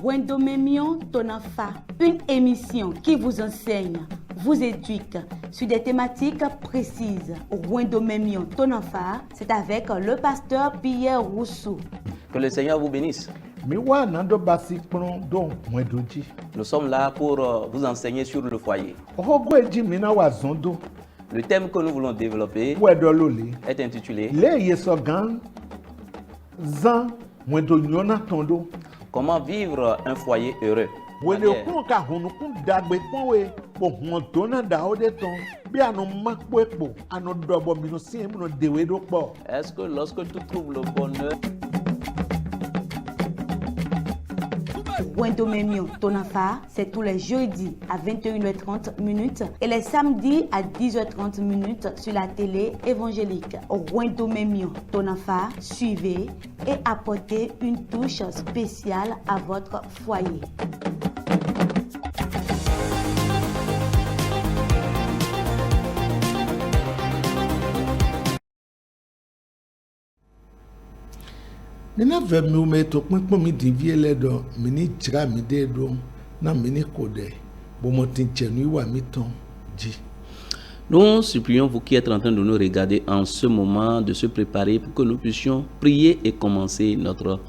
Wendomemion Tonafa, une émission qui vous enseigne, vous éduque sur des thématiques précises. Wendomemion Tonafa, c'est avec le pasteur Pierre Rousseau. Que le Seigneur vous bénisse. Nous sommes là pour vous enseigner sur le foyer. Le thème que nous voulons développer est intitulé Comment vivre un foyer heureux. Est-ce que lorsque tu trouves le bonheur, Wendomemion Tonafa, c'est tous les jeudis à 21h30 et les samedis à 10h30 sur la télé évangélique. Wendomemion Tonafa, suivez et apportez une touche spéciale à votre foyer. Mina ve mi me to pinpon mi di vie le do mi ni jira mi de do na mi ni kode bo mo tin chenu iwa mi ton ji. Nous supplions vous qui êtes en train de nous regarder en ce moment de se préparer pour que nous puissions prier et commencer notre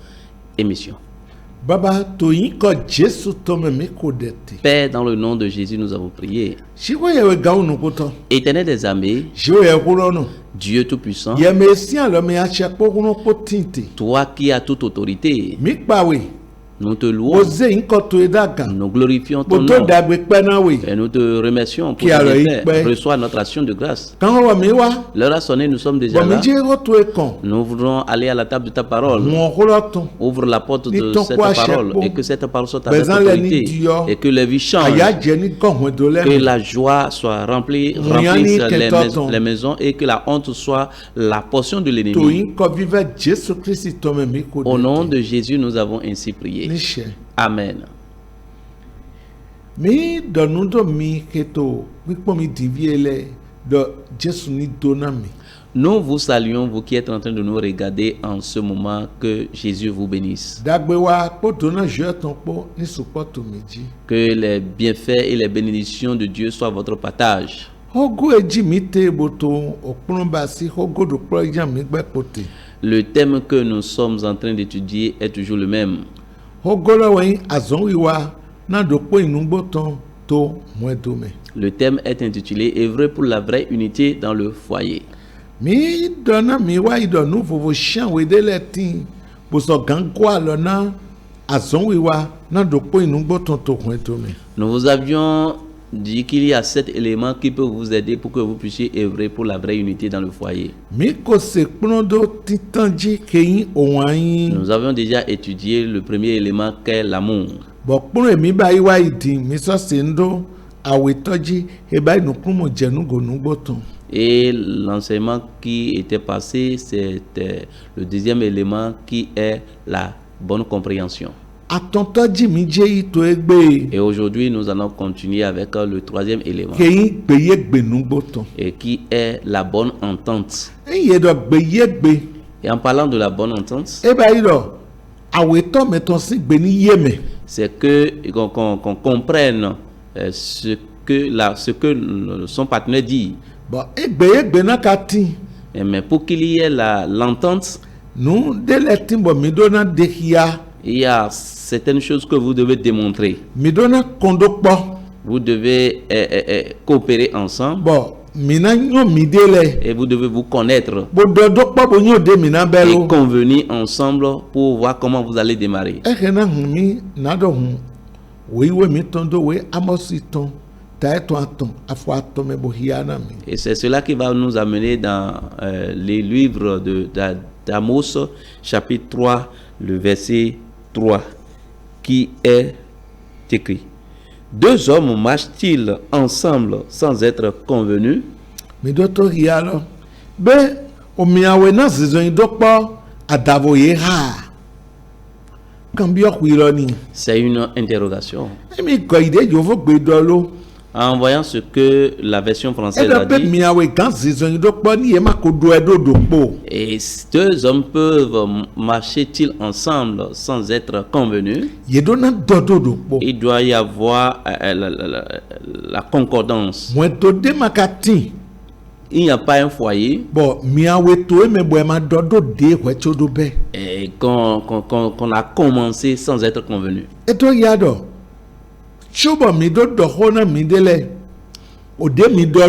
émission. Baba to yin ko Jesu to me mi kode te. Père, dans le nom de Jésus, nous avons prié. Shiwo ye we ga unu ko to. Éternel des armées, Shiwo ye ko lo no. Dieu Tout-Puissant, Ye me si an lo me a che po kuno ko tinte. toi qui as toute autorité, Mi pa we. nous te louons, Oze yin ko to edaga. nous glorifions ton Bo to nom dagbe pe na we. et nous te remercions pour Qui ton a le bienfait. paix. Reçois notre action de grâce. Kan wa mi wa. L'heure a sonné, nous sommes déjà Bo mi là. je ko to e kon. Nous voudrons aller à la table de ta parole. Mo ko lo ton. Ouvre la porte de Ni ton cette kwa parole chepo. et que cette parole soit avec Bezan le ni autorité diyo. et que les vies changent. Aya je ni kon ho do le. Que la joie soit remplie, Mouyani remplisse kentoton. les maisons et que la honte soit la portion de To l'ennemi. yin ko vive Jesu Christ to me mi kode. Au nom de Jésus, nous avons ainsi prié. Ni she. Amen. Mi donu do mi keto pipo mi divie le do Jesu ni dona mi. Nous vous saluons, vous qui êtes en train de nous regarder en ce moment, que Jésus vous bénisse. Dagbe wa po dona je ton po ni support mi ji. Que les bienfaits et les bénédictions de Dieu soient votre partage. Ogo eji mi te boto opun ba si ogo do pro yan mi gbe pote. Le thème que nous sommes en train d'étudier est toujours le même. Ogo lo wen azon wiwa na do po inugbo ton to mo do me. Le thème est intitulé Œuvrer pour la vraie unité dans le foyer. Mi dona mi wa idonu vovo shan we de le tin bo so gango alona azon wiwa na do po inugbo ton to mo do me. Nous vous avions dit qu'il y a 7 éléments qui peuvent vous aider pour que vous puissiez œuvrer pour la vraie unité dans le foyer. Mi ko se plondo titanji keyin owan. Nous avions déjà étudié le premier élément qu'est l'amour. Bo pun mi ba iwa idi mi so se ndo awetoji e ba inu kumo jenu go nugbo ton. Et l'enseignement qui était passé, c'était le deuxième élément qui est la bonne compréhension. Atontoji mi je ito egbe Et aujourd'hui, nous allons continuer avec le troisième élément keyin gbeye gbe nugbo ton. et qui est la bonne entente. Eye do gbeye gbe Et en parlant de la bonne entente, e ba iro aweto meton si gbe ni yeme. c'est qu'on comprenne ce que son partenaire dit. Bo e gbeye gbe na ka tin Mais pour qu'il y ait l'entente, nu de le tin bo mi do na dehia il y a certaines choses que vous devez démontrer. mi do na kondo po Vous devez coopérer ensemble bo mi na nyo mi de le et vous devez vous connaître bo dodo po bo nyo de mi na et belo. convenir ensemble pour voir comment vous allez démarrer. Ehena humi nado hu we mi tondo we amosi ton ta eto aton afo aton me bo hiana mi. Et c'est cela qui va nous amener dans les livres d'Amos, chapitre 3, le verset 3, qui est écrit. Deux hommes marchent-ils ensemble sans être convenus? Mi do to hialo be o mi awe na zizon do po adavo ye ha kan bi okuiro ni C'est une interrogation. emi ko ide jo fo gbe do lo En voyant ce que la version française Edo a pe dit, miawe gan zizon do kpo ni e ma ko do edo do po. et deux hommes peuvent marcher-ils ensemble sans être convenus? Ye do na do po. Il doit y avoir la concordance. Mwen to de makati. Il n'y a pas un foyer Bon, miawe to e me bo e ma do de we cho do be. et qu'on a commencé sans être convenu. Eto yado. Chubo mi do hona mi dele. Ode mi do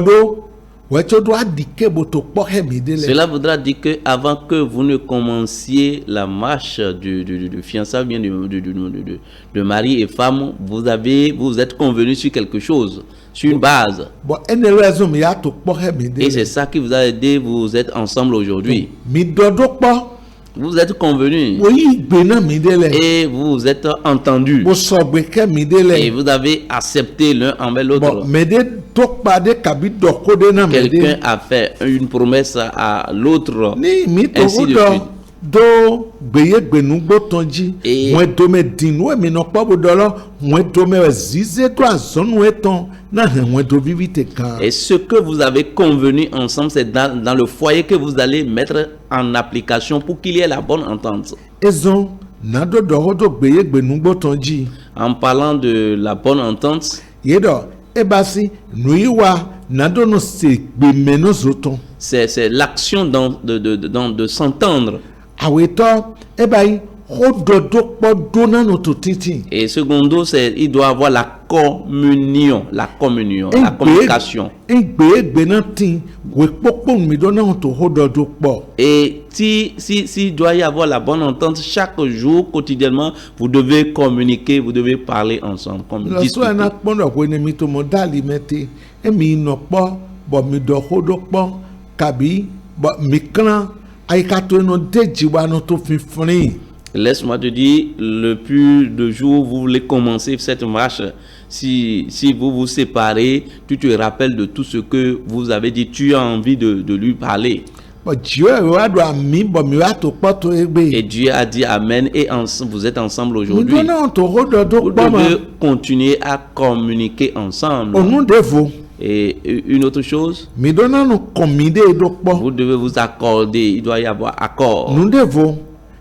we cho do adike bo to po he mi dele. Cela voudra dire que avant que vous ne commenciez la marche du fiançailles, bien de mari et femme, vous êtes convenus sur quelque chose, sur une base. Bon, ene raison mi ya to po he mi Et dele. c'est ça qui vous a aidé, vous êtes ensemble aujourd'hui. Mi do po. Vous êtes convenus Wo yi gbe na mi dele. et vous vous êtes entendus. Bo so gbe ke mi Et dele. vous avez accepté l'un envers Bon, l'autre. me de to pa de kabi do ko de na me de. Quelqu'un a fait une promesse à l'autre. Ni mi to Ainsi de do suite. do gbeye gbenu gbo tonji Et- mwen do me dinu e mi no pa bo do lo mwen do me zize do azonu eton na he mwen do vivite kan. Et ce que vous avez convenu ensemble, c'est dans le foyer que vous allez mettre en application pour qu'il y ait la bonne entente. Ezon na do do gbeye gbenu gbo tonji En parlant de la bonne entente, ye do e ba si nu iwa na do no se gbe meno zoton c'est l'action de s'entendre. aweto e ba yi ho do po do na no to titi. Et secondo, il doit avoir la communion, la communication. Egbe na tin we popo mi do na to ho do po. Et si doit y avoir la bonne entente, chaque jour, quotidiennement, vous devez communiquer, vous devez parler ensemble, Lo so discuter. na pondo ko ni mi to mo dali mete e mi no po bo mi do ho do po kabi bo mi kan ai ka to no deji wa no to fifrin. Laisse-moi te dire, le plus de jours vous voulez commencer cette marche, si vous vous séparez, tu te rappelles de tout ce que vous avez dit, tu as envie de lui parler. Bo jiwe wa do ami bo mi wa to po to egbe. Et Dieu a dit Amen et vous êtes ensemble Mi do aujourd'hui. na to ho do Vous po ma. devez continuer à communiquer ensemble. Onu devo Et une autre chose, mi do na no komide do po. vous devez vous accorder, il doit y avoir accord. Nu devo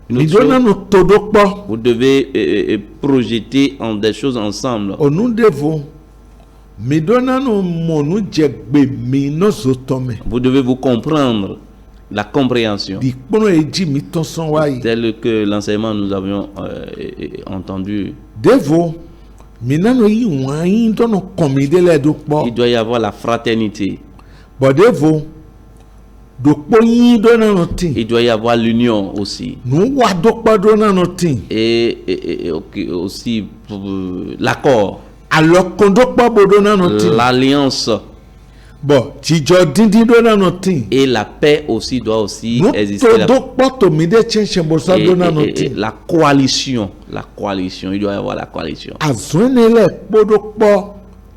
Une mi autre do na chose, no to do po. vous devez projeter en des choses ensemble. Onu devo mi do na no mo nu jegbe mi no zotome. Vous devez vous comprendre, la compréhension, Di kpono eji mi ton son wa yi. tel que l'enseignement nous avions entendu. Devo minano yi wan yi do no komide le do po. Il doit y avoir la fraternité, Bo devo do po yi do na no tin. il doit y avoir l'union aussi. Nu wa do po do na no tin. Et aussi l'accord, Alokon do po bo do na no tin. l'alliance Bo jijo dindi do na no tin. et la paix aussi doit aussi Nu exister. to do po to mi de chenche bo so do na no Et tin. la coalition, il doit y avoir la coalition. Azwene le po do po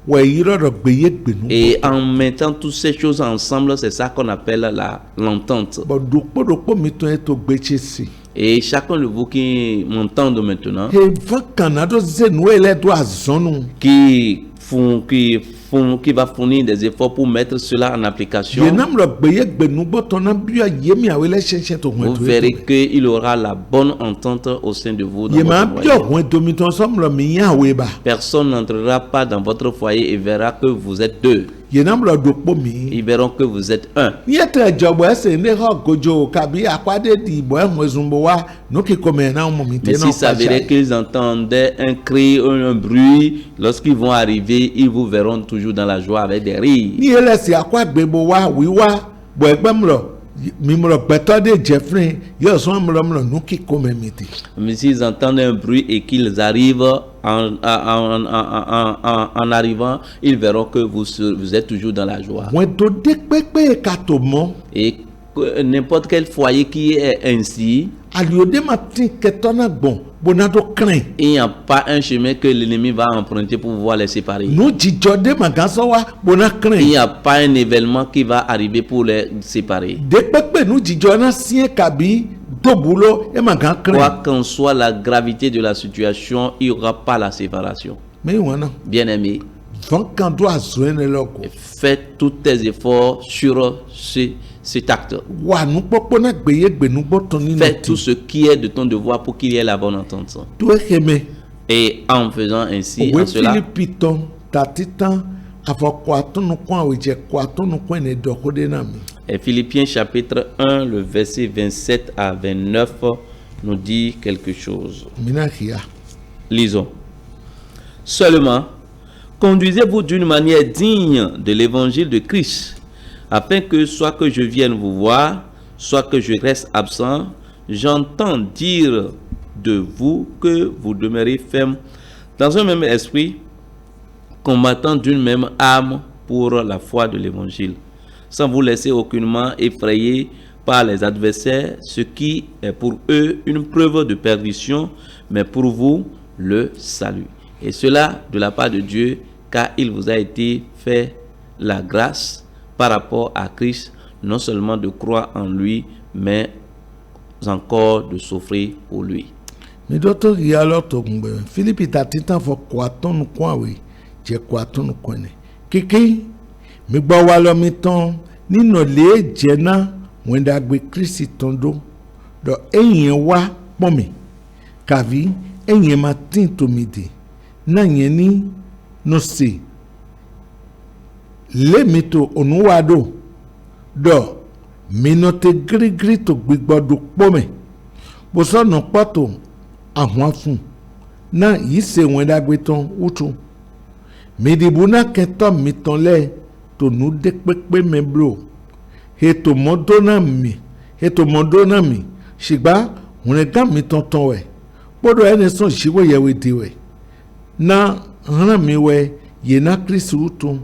we yi ro do gbeye gbenu. Et en mettant toutes ces choses ensemble, c'est ça qu'on appelle l'entente. Bo do po mi ton eto gbeche si. Et chacun de vous qui m'entendent maintenant, He va kanado ze nu ele do azonu. qui va fournir des efforts pour mettre cela en application, Ye nam lo gbeye gbenu bo ton na bia yemi awele chenche to vous hwen to. verrez qu'il aura la bonne entente au sein de vous. Dans Ye ma votre bio foyer. hwen to mi ton som lo mi yan we ba. Personne n'entrera pas dans votre foyer et verra que vous êtes deux. Ye nam lo do po mi. Ils verront que vous êtes un. Ye te jobo ese ne ho gojo kabi akwade di bo enwe zumbo wa no ki come na mo mi te Mais no s'il s'avérait qu'ils entendaient un cri, un bruit, lorsqu'ils vont arriver, ils vous verront toujours dans la joie avec des rires. Ni ele si akwagbe bo wa wiwa bo egbe mlo mi mlo gbeto de Jeffrey yo so mlo no ki come mi te. Mais s'ils entendent un bruit et qu'ils arrivent en arrivant, ils verront que vous êtes toujours dans la joie. Hwen to de pepe ka to mo Et n'importe quel foyer qui est ainsi, aliode ma tin ketona gbon bonado crain. il n'y a pas un chemin que l'ennemi va emprunter pour pouvoir les séparer. Nu jijo de magaso wa bona Il crain. n'y a pas un événement qui va arriver pour les séparer. De pepe nu jijo na sie kabi do bulo e magan Quoi crain. qu'en soit la gravité de la situation, il n'y aura pas la séparation. Me wana Bien-aimé, Vankan do azoen eloko. Fais tous tes efforts sur cet acte. Wa nu popo na gbeye gbe nu gboton ni Fais tout ce qui est de ton devoir pour qu'il y ait la bonne entente. To heme. Et en faisant ainsi, Owe en cela, Philippiton tatitan afoko atunu kwa weje kwa atunu kwa ne dokode na mi. et Philippiens chapitre 1, le verset 27 à 29 nous dit quelque chose. Mina hia. Lisons. Seulement, conduisez-vous d'une manière digne de l'évangile de Christ, afin que soit que je vienne vous voir, soit que je reste absent, j'entends dire de vous que vous demeurez ferme dans un même esprit, combattant d'une même âme pour la foi de l'évangile, sans vous laisser aucunement effrayer par les adversaires, ce qui est pour eux une preuve de perdition, mais pour vous le salut. Et cela de la part de Dieu, car il vous a été fait la grâce par rapport à Christ, non seulement de croire en lui, mais encore de souffrir pour lui. Mi doto hia lo to ngbe. Philippi tatitan fo kwa tonu kwa we. Je kwa tonu kwa ne. Kiki mi gba wa lo mi ton nino le jena wenda gbe Kristi tondo do eyin wa pon mi kavi eyin ma tin to mi de na yen ni no se le mi to onuwa do mi no te gri to gbigbodo po me bo so no pato ahun fun na yi se wenda gbe ton utu mi dibuna keto mi ton le to nu de pepe me blo heto modona mi shigba hunega mi tonton we podo ene son shiwo yewe diwe na hana mi we ye na Kristu utu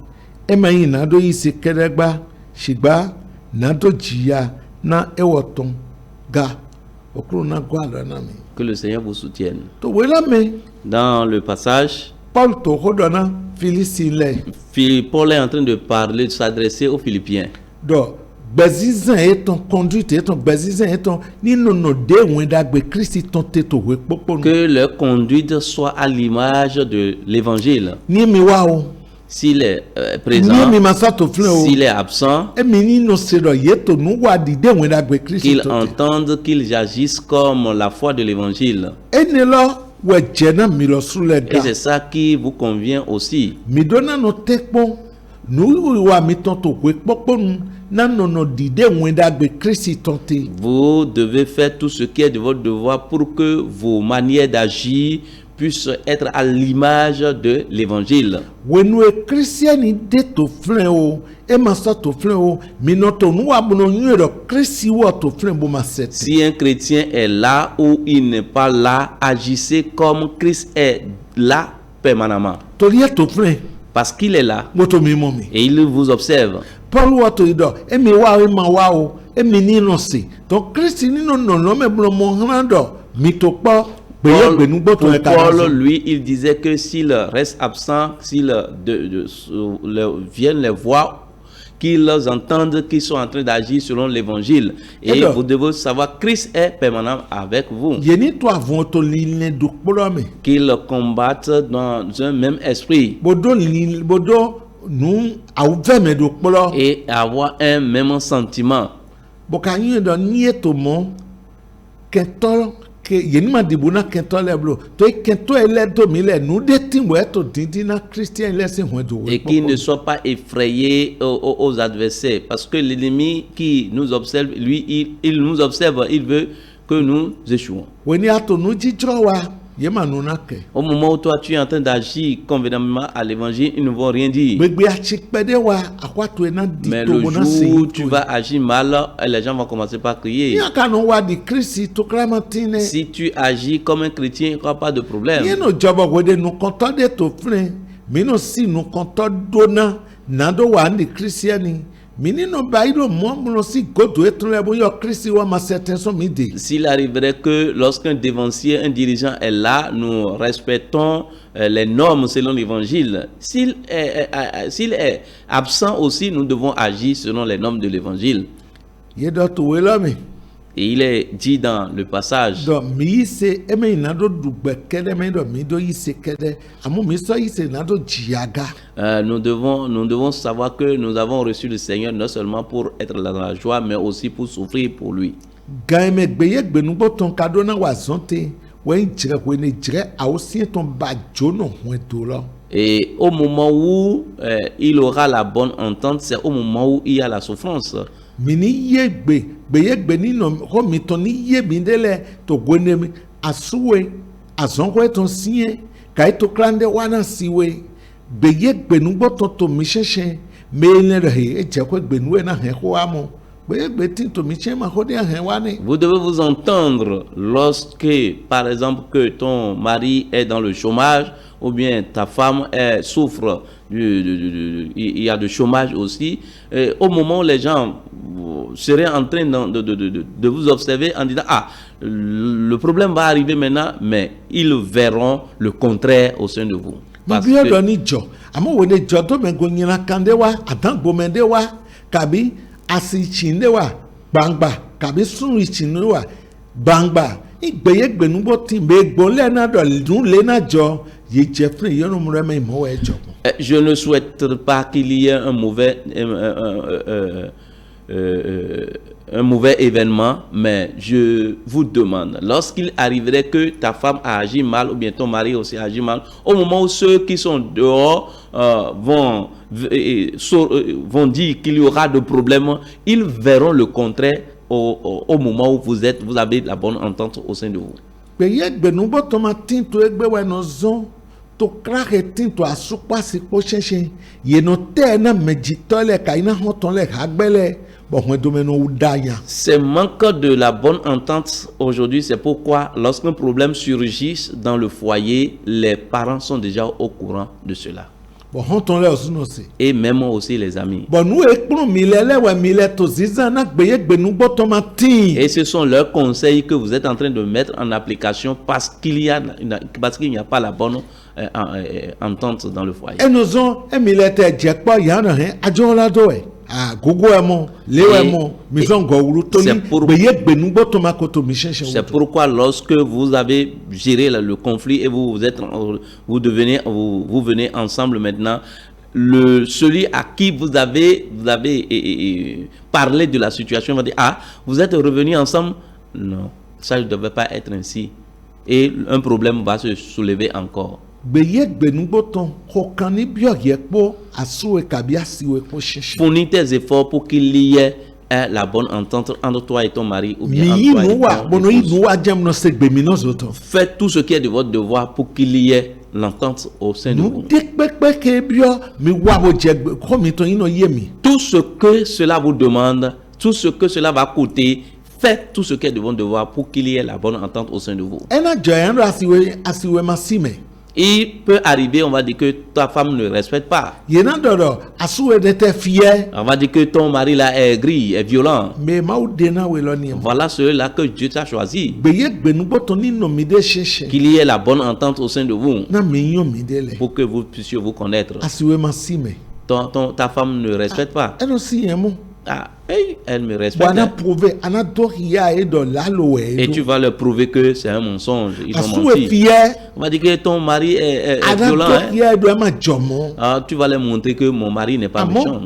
ema yin na do yisi kedegba shigba na do jiya na ewoton ga okuru na gwa na mi. Que le Seigneur vous soutienne. To we la me Dans le passage, Paul to hodona Philisile Paul est en train de parler, de s'adresser aux Philippiens. do bezizan eton conduite eton bezizan eton ni nono de wenda gbe Kristi ton teto we popo Que leur conduite soit à l'image de l'évangile. ni mi wa o S'il est ni présent, mi masato fle o s'il est absent, e mi ni no se do yeto nu wa di de wenda gbe Kristi qu'ils ton entendent, qu'ils agissent comme la foi de l'évangile. ene lo we jena mi lo sule Et ga c'est ça qui vous convient aussi. mi dona no tekpo nu wa mi ton to we popo nu na nono di de wenda gbe Kristi ton te Vous devez faire tout ce qui est de votre devoir pour que vos manières d'agir puissent être à l'image de l'évangile. wenu e Kristiani de to fle o e masato fle o mi no to nu wa bono nyu do Kristi wo to fle bo masete. Si un chrétien est là ou il n'est pas là, agissez comme Christ est là permanemment. Tori to fle Parce qu'il est là moto mi momi. et il vous observe. Paul wa to ido e mi wa e ma wa o e mi ni no se. To Kristi ni no me blo mo han do mi to po Paul, Paul, lui, il disait que s'il reste absent, s'ils viennent les voir, qu'ils entendent qu'ils sont en train d'agir selon l'évangile. Et vous devez savoir, Christ est permanent avec vous. Qu'ils combattent dans un même esprit. Et avoir un même sentiment. Que yenima dibuna kento leblo to kento ele to mi le nu de timbo eto dindina Christian le se hodo et qui ne soit pas effrayé aux adversaires parce que l'ennemi qui nous observe lui il nous observe, il veut que nous échouons. Weni ato nu jijowa yema nu nake Au moment où toi tu es en train d'agir convenablement à l'évangile, ils ne vont rien dire. Begbe achikpede wa akwatu ena di Mais to le bona jour où tu vas agir mal, les gens vont commencer par crier. ya no wa di Christ to kramatine Si tu agis comme un chrétien, il n'y aura pas de problème. ye no jobo wede nu konto de to fre mi no si nu konto dona nado wa ndi Christiani mini no bailo mo no si godo etre bo yo Christ wa ma certain so mi de. S'il arriverait que lorsqu'un dévancier, un dirigeant est là, nous respectons les normes selon l'évangile. S'il est absent aussi, nous devons agir selon les normes de l'évangile. Ye do to we lo mi Et il est dit dans le passage, donc mi yi se eme yina do dugbe kede me do mi do yi se kede amu mi so yi se na do jiaga. nous devons savoir que nous avons reçu le Seigneur non seulement pour être dans la joie, mais aussi pour souffrir pour lui. Gaime gbeye gbenugbo ton kado na wa zonte wen jire ko ne jire awosien ton ba jono hwen to lo. Et au moment où il aura la bonne entente, c'est au moment où il y a la souffrance. Mini ye gbeye gbe ni no ho mi ton ni ye bi dele to gwene mi asuwe azonko ton sien kai to klande wana siwe gbeye gbenugbo ton to mi sese me ne re e je ko gbenu na he ko amo. Vous devez vous entendre lorsque, par exemple, que ton mari est dans le chômage ou bien ta femme souffre, il y a de chômage aussi. Au moment où les gens seraient en train de vous observer en disant « Ah, le problème va arriver maintenant », mais ils verront le contraire au sein de vous. Parce que asi chindewa bangba kabi sunu ichinuwa bangba igbeye gbenugbo ti me gbole na do dun le na jo ye Jeffrey yonu mreme mo e jo. Je ne souhaite pas qu'il y ait un mauvais événement, mais je vous demande, lorsqu'il arriverait que ta femme a agi mal ou bien ton mari aussi a agi mal, au moment où ceux qui sont dehors vont dire qu'il y aura de problèmes, ils verront le contraire au moment où vous avez la bonne entente au sein de vous. To krake tinto asukpa si po shenchen ye no te na mejitole ka ina hoton le agbele bo hwen do meno udanya. C'est manque de la bonne entente aujourd'hui, c'est pourquoi lorsqu'un problème surgit dans le foyer, les parents sont déjà au courant de cela. Bon hoton le osuno se. Et même aussi les amis. Bon nous ekpun milele we mile to zizana gbeye gbenu boto matin. Et ce sont leurs conseils que vous êtes en train de mettre en application parce qu'il n'y a pas la bonne entente dans le foyer. Et nous ont milete jekpo yana hen ajola do e. Ah gogo emo, lewe emo, mison gowulu toni gbeye gbenu boto makoto mi chenchen. C'est pourquoi lorsque vous avez géré le conflit et vous venez ensemble maintenant, celui à qui vous avez parlé de la situation va dire ah vous êtes revenus ensemble, non, ça ne devait pas être ainsi et un problème va se soulever encore. Fournis tes efforts pour qu'il y ait la bonne entente entre toi et ton mari ou bien entre toi et ton épouse. Faites tout ce qui est de votre devoir pour qu'il y ait l'entente au sein de vous. Tout ce que cela vous demande, tout ce que cela va coûter, faites tout ce qui est de votre devoir pour qu'il y ait la bonne entente au sein de vous. Il peut arriver, on va dire que ta femme ne respecte pas. On va dire que ton mari là est gris, est violent. Voilà ceux-là que Dieu t'a choisi. Qu'il y ait la bonne entente au sein de vous. Pour que vous puissiez vous connaître. Ta femme ne respecte pas. Ah, elle me respecte. Et tu vas leur prouver que c'est un mensonge. Ils ont menti. On va dire que ton mari est violent. Ah, tu vas leur montrer que mon mari n'est pas méchant.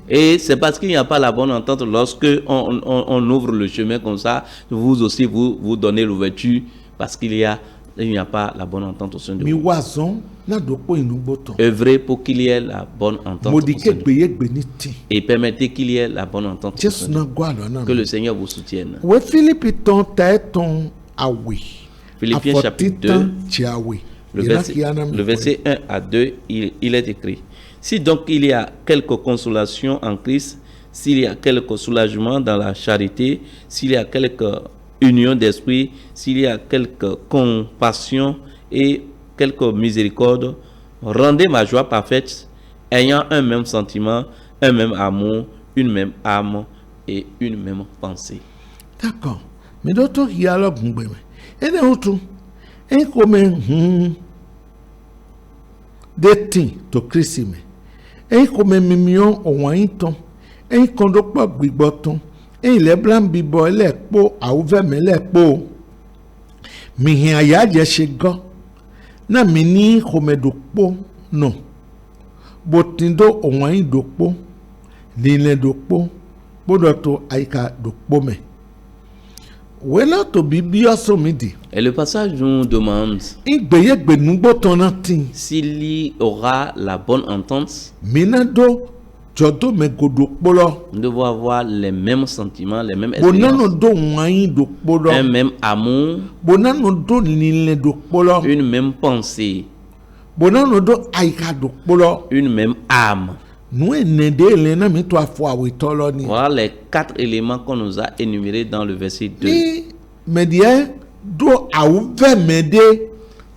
Et c'est parce qu'il n'y a pas la bonne entente lorsque on ouvre le chemin comme ça, vous aussi vous donnez l'ouverture parce qu'il n'y a pas la bonne entente au sein de vous. Œuvrez pour qu'il y ait la bonne entente au sein de vous. Et permettez qu'il y ait la bonne entente au sein de vous. Que le Seigneur vous soutienne. Philippiens chapitre 2. Le verset 1 à 2, il est écrit: si donc il y a quelque consolation en Christ, s'il y a quelque soulagement dans la charité, s'il y a quelque union d'esprit, s'il y a quelque compassion et quelque miséricorde, rendez ma joie parfaite, ayant un même sentiment, un même amour, une même âme et une même pensée. D'accord. Mais d'autres, il y a l'autre. Et d'autres, et comme Detin to Christ me. Ein comme mimion o wan ton. Ein kondo pa gbigboton. Ein le blanc bibo le po a ouve me le po. Mi hin aya je se gan. Na mi ni comme do po no. Botindo o wan do po. Lile do po. Bodoto aika do po me. Wela to bibia so midi. Et le passage nous demande Igbeyegbe nugbo tonatin. s'il y aura la bonne entente. Minado jodo me godo polo. Nous devons avoir les mêmes sentiments, les mêmes Bonano expériences, do wan do polo. un même amour, Bonano do lile do polo. une même pensée, Bonano do aika do polo. une même âme. Nous enede lena mi to afo awitolo ni. Voilà les 4 éléments qu'on nous a énumérés dans le verset 2. Ni medie do awuve mede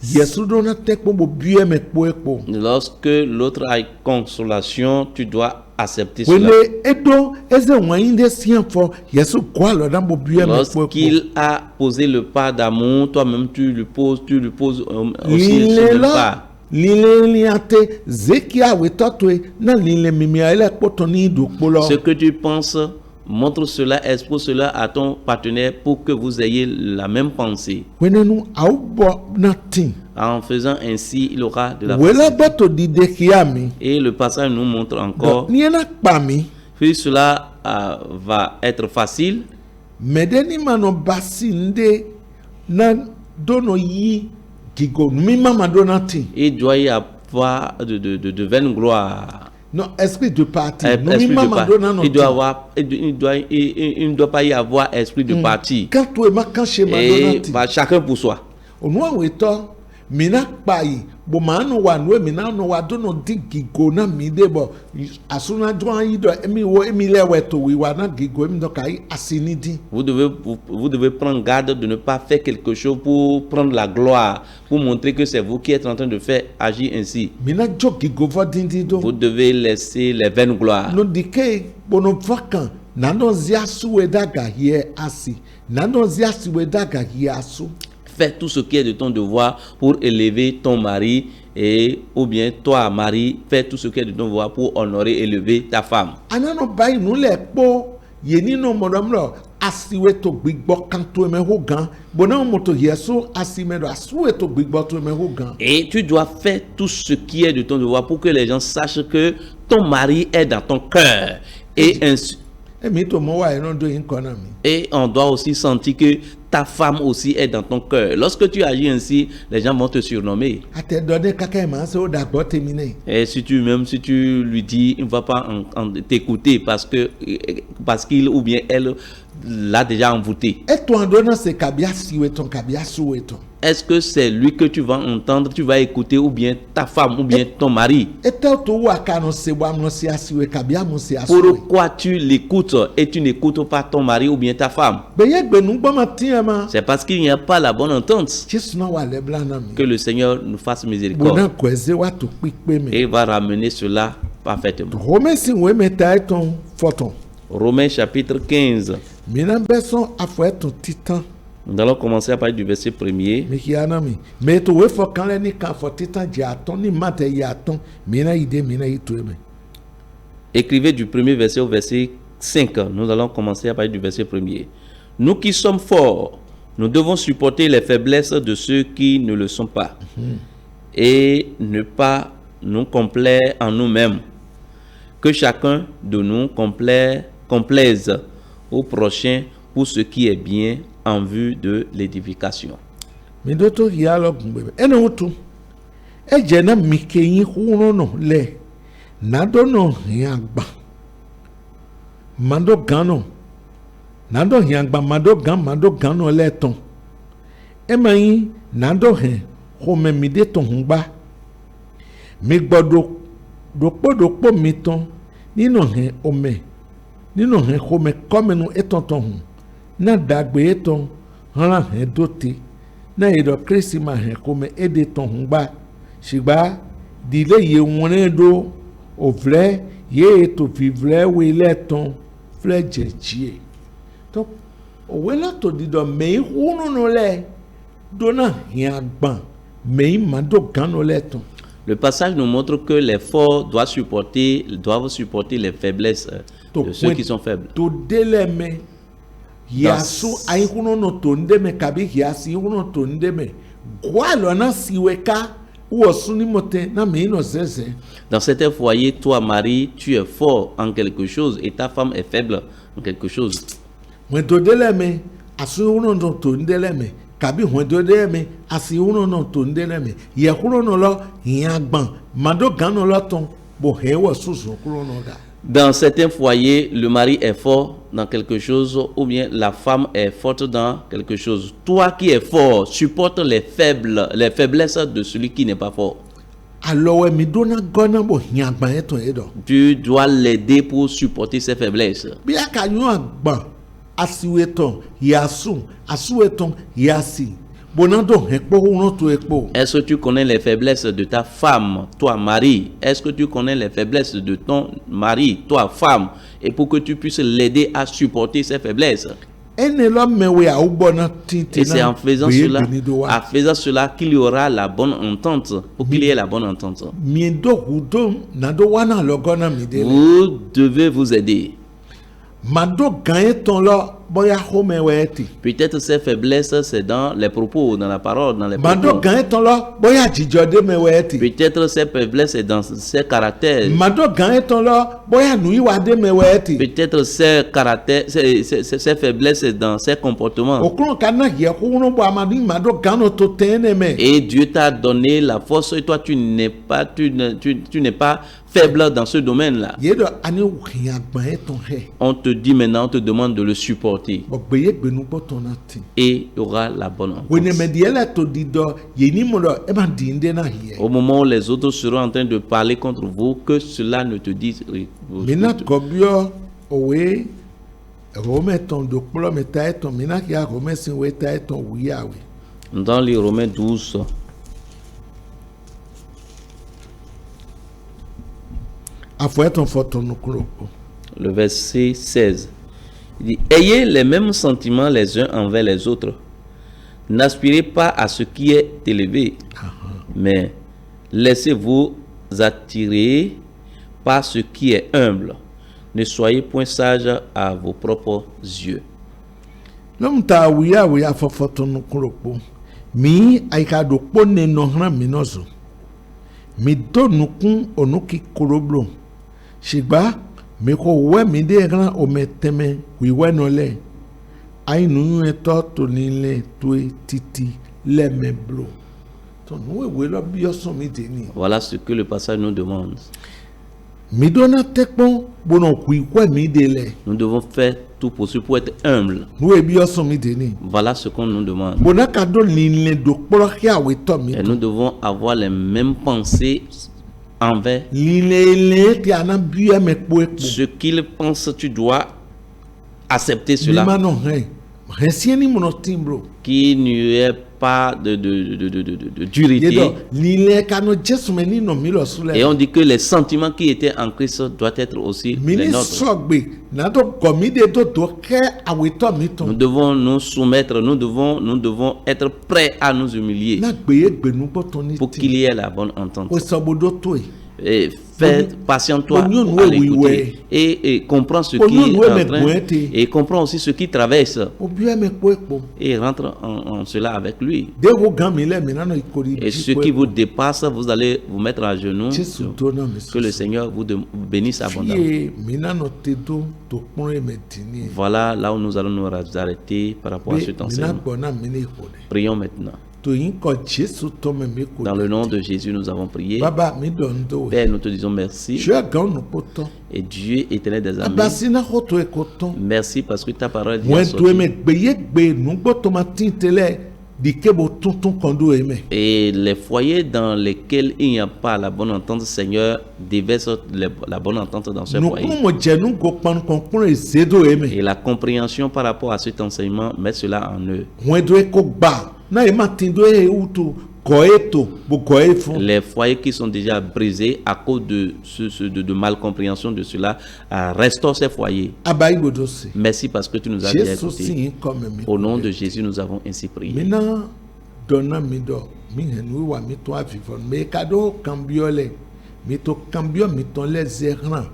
Yesu do na tekpo bo bie me po. Lorsque l'autre a consolation, tu dois accepter cela. Wele edo eze wan de sien fo Yesu kwa lo dan bo bie me po. Lorsqu'il a posé le pas d'amour, toi-même tu lui poses aussi sur le pas. Lile liate zekia wetotwe na lile mimia ele potoni do polo. Ce que tu penses, montre cela, expose cela à ton partenaire pour que vous ayez la même pensée. Wenenu aubo nothing. En faisant ainsi, il aura de la Wela facilité. bato di dekiami. Et le passage nous montre encore Ni na pami. que cela va être facile. Medeni mano basinde na dono yi gigo mi mama donati. Il doit y avoir de vaine gloire. Non, esprit de parti. No Esprit mi de mama parti. donano. Il ne doit pas y avoir esprit de parti. Quand tu es ma kanche ma Et donati. chacun pour soi. Onwa weto mina pai bo manu wa no mina no wa dono di gigo na mi debo asuna dwan yi do emi wo emi leweto wi wa na gigo emi do kai asinidi. Vous devez prendre garde de ne pas faire quelque chose pour prendre la gloire, pour montrer que c'est vous qui êtes en train de faire agir ainsi. Mina jo gigo vodindi do. Vous devez laisser les vaines gloires. No dike bono vakan nando ziasu wedaga hie asi. Nando ziasu wedaga hie asu. Fais tout ce qui est de ton devoir pour élever ton mari, et ou bien toi, mari, fais tout ce qui est de ton devoir pour honorer, élever ta femme. Anano bai nu le po yeni no modomlo asiwe to gbigbo kan to me ho gan bona moto yeso asime do asiwe to gbigbo to me ho gan. Et tu dois faire tout ce qui est de ton devoir pour que les gens sachent que ton mari est dans ton cœur. Et ainsi. Emi to mo wa eno do yin kona mi. Et on doit aussi sentir que ta femme aussi est dans ton cœur. Lorsque tu agis ainsi, les gens vont te surnommer. Ate donne kaka ma se o da gbo temi ne. Et si tu lui dis, il ne va pas t'écouter parce qu'il ou bien elle l'a déjà envoûté. E to andona se kabia siwe ton kabia suwe ton. Est-ce que c'est lui que tu vas entendre, tu vas écouter, ou bien ta femme, ou bien ton mari? E te to wa kano se wa no se asiwe kabia mo se asuwe. Pourquoi tu l'écoutes et tu n'écoutes pas ton mari ou bien ta femme? Beye gbe nu gbo ma tiama. C'est parce qu'il n'y a pas la bonne entente Jesu na wa le bla na mi. que le Seigneur nous fasse miséricorde. Bona kweze wa to pipe me. Et il va ramener cela parfaitement. Rome si we meta ton photon. Romains chapitre 15. Mina beson afwe ton titan. Nous allons commencer à parler du verset 1er. Mikianami. Mais to we fo kan le ni kan fo titan je aton ni mate ya aton. Mina ide mina itueme. Écrivez du premier verset au verset 5. Nous allons commencer à parler du verset 1er. Nous qui sommes forts, nous devons supporter les faiblesses de ceux qui ne le sont pas. Et ne pas nous complaire en nous-mêmes. Que chacun de nous complaise au prochain pour ce qui est bien en vue de l'édification. Mi doto ya lo gbe. Eno utu. E je na mikeyin huno no le. Nado no yagba. Mando gano. Nado yagba mando gano le ton. E mayin nado he ho me mi de ton ngba. Mi gbodo dopo mi ton nino he ome. Nino he ho me komenu etonton hun. Na dagbe eton ran he dote. Na edo Kristi ma he ho me ede ton ngba. Shigba dile ye wone do ovle ye to vivre we leton fle jejie. To o la to dido me hunu no le dona hiagban me ma do gano leton. Le passage nous montre que les forts doivent supporter les faiblesses de ceux qui sont faibles. To deleme yasu ayikuno no to ndeme kabi yasi kuno to ndeme gwalo na siweka uosuni mote na meino zeze. Dans certains foyers, toi, Marie, tu es fort en quelque chose et ta femme est faible en quelque chose. When to deleme asu kuno no to ndeleme kabi when to deleme asi kuno no to ndeleme ye kuno no lo yagban mado gano lo ton bo hewo susu kuno no ga. Dans certains foyers, le mari est fort dans quelque chose ou bien la femme est forte dans quelque chose. Toi qui es fort, supporte les faiblesses de celui qui n'est pas fort. Alors, mi dona gona bo yagban eton edo. Tu dois l'aider pour supporter ses faiblesses. Bi aka yon agban asiweton yasu asuweton yasi. Bonando hekpo uno to ekpo. Est-ce que tu connais les faiblesses de ta femme, toi mari? Est-ce que tu connais les faiblesses de ton mari, toi femme? Et pour que tu puisses l'aider à supporter ses faiblesses. Et c'est en faisant cela qu'il y aura la bonne entente, pour qu'il y ait la bonne entente. Vous devez vous aider. Peut-être ces faiblesses, c'est dans les propos, dans la parole, dans les propos. Peut-être ces faiblesses, c'est dans ses caractères. Peut-être ces caractères, ces faiblesses, c'est dans ses comportements. Et Dieu t'a donné la force et toi, tu n'es pas faible dans ce domaine-là. On te dit maintenant, on te demande de le supporter. Et il y aura la bonne entente. Au moment où les autres seront en train de parler contre vous, que cela ne te dise rien. Dans les Romains 12, le verset 16, il dit: ayez les mêmes sentiments les uns envers les autres. N'aspirez pas à ce qui est élevé, mais laissez-vous attirer par ce qui est humble. Ne soyez point sages à vos propres yeux. Shigba me ko we mi de gran o meteme wi we no le ai nu eto to nile to titi le me blo to nu we lo bi oso mi de ni. Voilà ce que le passage nous demande. Mi dona tekpon bono ku we mi de le. Nous devons faire tout possible pour être humble. Nu we bi oso mi de ni. Voilà ce qu'on nous demande. Bona ka do nile do poro kia we to mi. Et nous devons avoir les mêmes pensées envers ce qu'il pense. Tu dois accepter cela, qu'il n'y ait pas de dureté. Et on dit que les sentiments qui étaient en Christ doivent être aussi les nôtres. Nous devons nous soumettre, nous devons être prêts à nous humilier pour qu'il y ait la bonne entente. Et patiente-toi à l'écouter et comprends ce qui est en train, et comprends aussi ce qui traverse, et rentre en cela avec lui. Et ce qui vous dépasse, vous allez vous mettre à genoux. Que le Seigneur vous bénisse abondamment. Voilà là où nous allons nous arrêter par rapport à cet enseignement. Prions maintenant. Dans le nom de Jésus, nous avons prié. Père, nous te disons merci. Et Dieu éternel des armées, merci parce que ta parole est sortie. Et les foyers dans lesquels il n'y a pas la bonne entente, Seigneur, déverse la bonne entente dans ce foyer. Et la compréhension par rapport à cet enseignement, mets cela en eux. Les foyers qui sont déjà brisés à cause de malcompréhension de cela, restaure ces foyers. Merci parce que tu nous as bien écoutés. Au nom de Jésus, nous avons ainsi prié. mi henu wa mi to avivon me kado cambiole mi to cambio mi ton les errants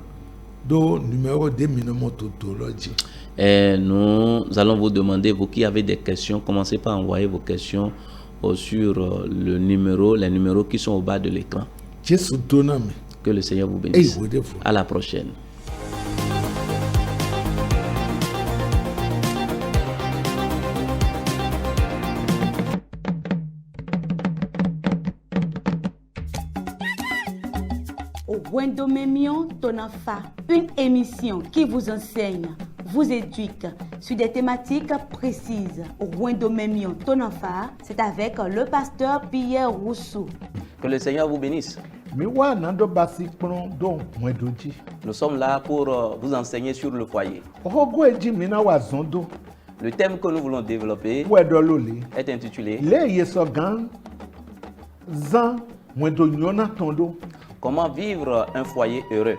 do numéro de minomontologie. Et nous allons vous demander, vous qui avez des questions, commencez par envoyer vos questions sur les numéros qui sont au bas de l'écran. Que le Seigneur vous bénisse. À la prochaine. Wendomemion Tonafa, une émission qui vous enseigne, vous éduque sur des thématiques précises. Wendomemion Tonafa, c'est avec le pasteur Pierre Rousseau. Que le Seigneur vous bénisse. Nous sommes là pour vous enseigner sur le foyer. Le thème que nous voulons développer est intitulé Comment vivre un foyer heureux.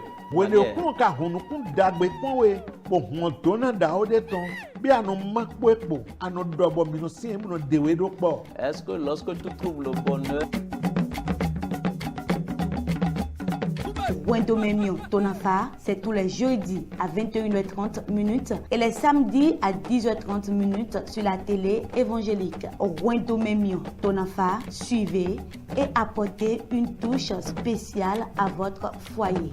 Est-ce que lorsque tu trouves le bonheur, Wendomemion Tonafa, c'est tous les jeudis à 21h30 et les samedis à 10h30 sur la télé évangélique. Wendomemion Tonafa, suivez et apportez une touche spéciale à votre foyer.